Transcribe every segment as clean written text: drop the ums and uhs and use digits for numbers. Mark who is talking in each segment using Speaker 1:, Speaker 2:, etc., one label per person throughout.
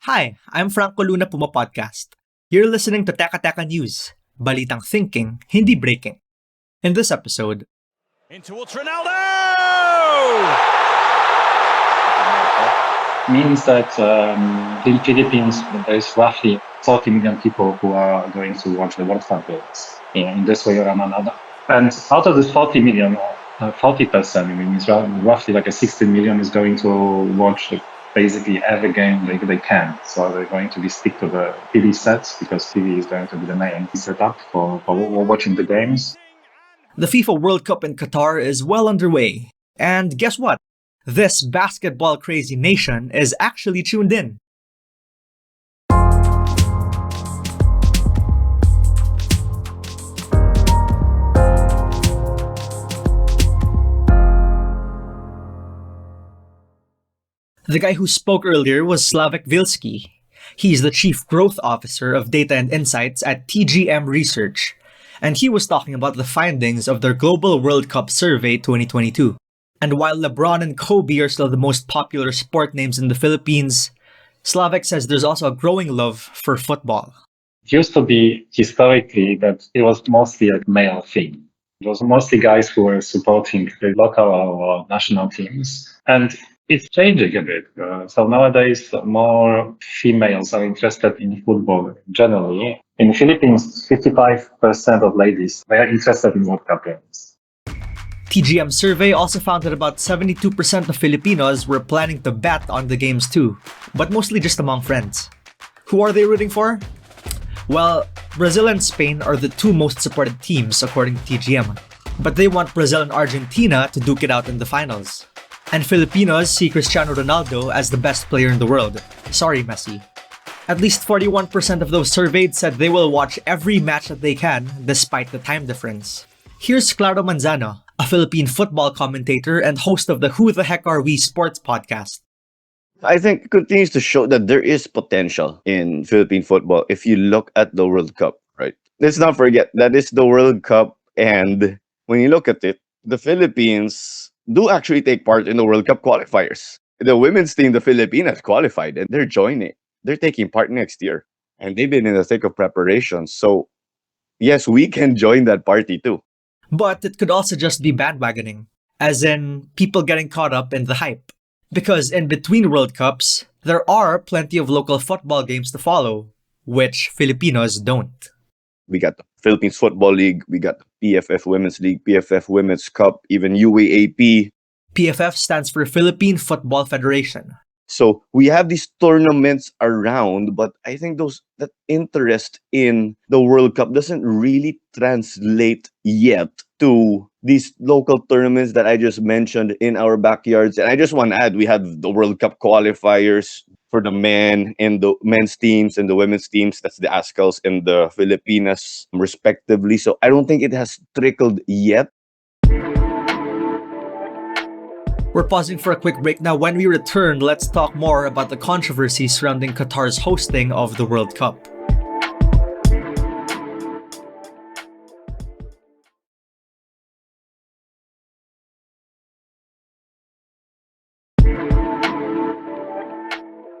Speaker 1: Hi, I'm Franco Luna Puma Podcast. You're listening to Teka Teka News, balitang thinking, hindi breaking. In this episode,
Speaker 2: In towards Ronaldo!
Speaker 3: Means that in Philippines there is roughly 40 million people who are going to watch the World Cup games in this way or another. And out of this 40 million, 40%, means roughly like a 16 million is going to watch basically every game they can. So they're going to be stick to the TV sets because TV is going to be the main setup for watching the games.
Speaker 1: the FIFA World Cup in Qatar is well underway. And guess what? This basketball crazy nation is actually tuned in. The guy who spoke earlier was Slavek Vilsky. He's the Chief Growth Officer of Data and Insights at TGM Research, and he was talking about the findings of their Global World Cup Survey 2022. And while LeBron and Kobe are still the most popular sport names in the Philippines, Slavek says there's also a growing love for football.
Speaker 3: It used to be historically that it was mostly a male thing. It was mostly guys who were supporting the local or national teams. And it's changing a bit. So nowadays, more females are interested in football generally. In the Philippines, 55% of ladies they are interested in World Cup games.
Speaker 1: TGM survey also found that about 72% of Filipinos were planning to bet on the games too, but mostly just among friends. Who are they rooting for? Well, Brazil and Spain are the two most supported teams according to TGM, but they want Brazil and Argentina to duke it out in the finals. And Filipinos see Cristiano Ronaldo as the best player in the world. Sorry, Messi. At least 41% of those surveyed said they will watch every match that they can, despite the time difference. Here's Claro Manzano, a Philippine football commentator and host of the Who the Heck Are We sports podcast.
Speaker 4: I think it continues to show that there is potential in Philippine football if you look at the World Cup, right? Let's not forget that is the World Cup, and when you look at it, the Philippines do actually take part in the World Cup qualifiers. The women's team, the Filipinas, qualified and they're joining. They're taking part next year, and they've been in the thick of preparation. So, yes, we can join that party too.
Speaker 1: But it could also just be bandwagoning, as in people getting caught up in the hype. Because in between World Cups, there are plenty of local football games to follow, which Filipinos don't.
Speaker 4: We got the Philippines Football League, we got the PFF Women's League, PFF Women's Cup, even UAAP.
Speaker 1: PFF stands for Philippine Football Federation.
Speaker 4: So we have these tournaments around, but I think that interest in the World Cup doesn't really translate yet to these local tournaments that I just mentioned in our backyards. And I just want to add, we have the World Cup qualifiers for the men and the men's teams and the women's teams. That's the Ascals and the Filipinas, respectively. So I don't think it has trickled yet.
Speaker 1: We're pausing for a quick break now. When we return, let's talk more about the controversy surrounding Qatar's hosting of the World Cup.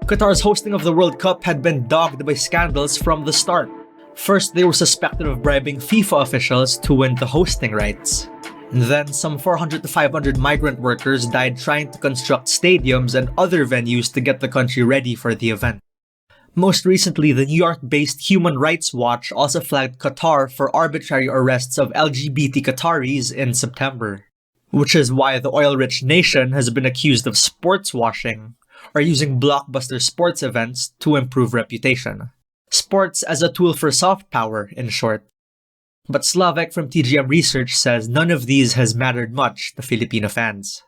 Speaker 1: Qatar's hosting of the World Cup had been dogged by scandals from the start. First, they were suspected of bribing FIFA officials to win the hosting rights. And then, some 400 to 500 migrant workers died trying to construct stadiums and other venues to get the country ready for the event. Most recently, the New York-based Human Rights Watch also flagged Qatar for arbitrary arrests of LGBT Qataris in September. Which is why the oil-rich nation has been accused of sports washing, or using blockbuster sports events to improve reputation. Sports as a tool for soft power, in short. But Slavek from TGM Research says none of these has mattered much to Filipino fans.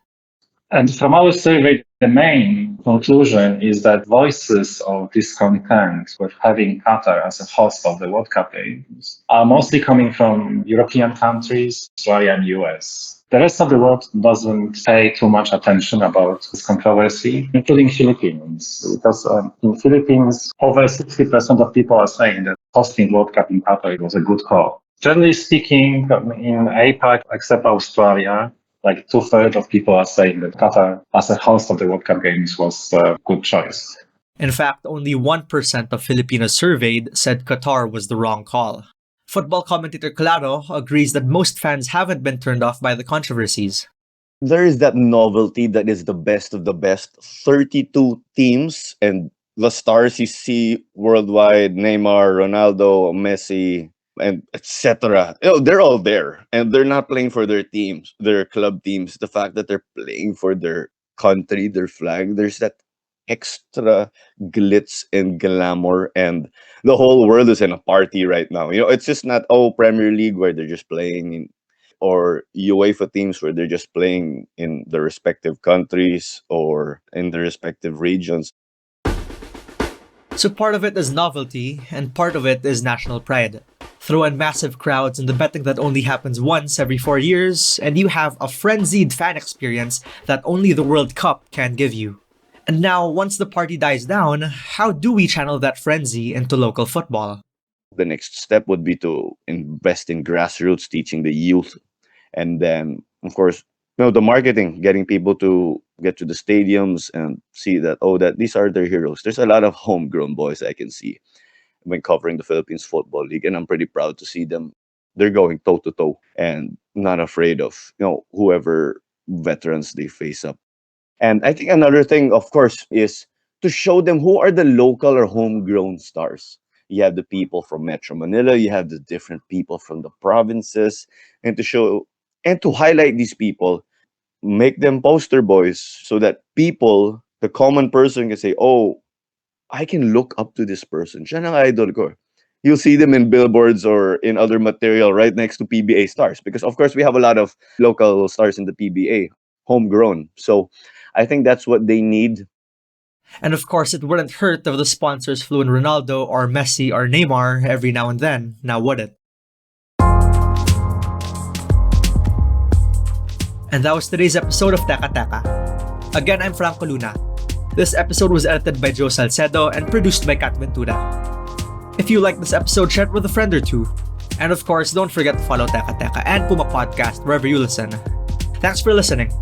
Speaker 3: And from our survey, the main conclusion is that voices of discontent with having Qatar as a host of the World Cup Games are mostly coming from European countries, Australia and US. The rest of the world doesn't pay too much attention about this controversy, including Philippines, because in Philippines, over 60% of people are saying that hosting World Cup in Qatar was a good call. Generally speaking, in APAC, except Australia, like 2/3 of people are saying that Qatar, as a host of the World Cup Games, was a good choice.
Speaker 1: In fact, only 1% of Filipinos surveyed said Qatar was the wrong call. Football commentator Claro agrees that most fans haven't been turned off by the controversies.
Speaker 4: There is that novelty that is the best of the best. 32 teams and the stars you see worldwide, Neymar, Ronaldo, Messi, and etc. They're all there and they're not playing for their teams, their club teams. The fact that they're playing for their country, their flag, there's that extra glitz and glamour, and the whole world is in a party right now. It's just not Premier League where they're just playing in, or UEFA teams where they're just playing in their respective countries or in their respective regions.
Speaker 1: So part of it is novelty, and part of it is national pride. Throw in massive crowds and the betting that only happens once every 4 years, and you have a frenzied fan experience that only the World Cup can give you. And now, once the party dies down, how do we channel that frenzy into local football?
Speaker 4: The next step would be to invest in grassroots, teaching the youth. And then, of course, the marketing, getting people to get to the stadiums and see that, that these are their heroes. There's a lot of homegrown boys I can see when covering the Philippines Football League. And I'm pretty proud to see them. They're going toe to toe and not afraid of, whoever veterans they face up. And I think another thing, of course, is to show them who are the local or homegrown stars. You have the people from Metro Manila, you have the different people from the provinces, and to show and to highlight these people, make them poster boys so that people, the common person, can say, I can look up to this person. Siya ang idol ko. You'll see them in billboards or in other material right next to PBA stars. Because, of course, we have a lot of local stars in the PBA, homegrown. So I think that's what they need.
Speaker 1: And of course, it wouldn't hurt if the sponsors flew in Ronaldo or Messi or Neymar every now and then, now would it? And that was today's episode of Teka Teka. Again, I'm Franco Luna. This episode was edited by Joe Salcedo and produced by Kat Ventura. If you like this episode, share it with a friend or two. And of course, don't forget to follow Teka Teka and Puma Podcast wherever you listen. Thanks for listening.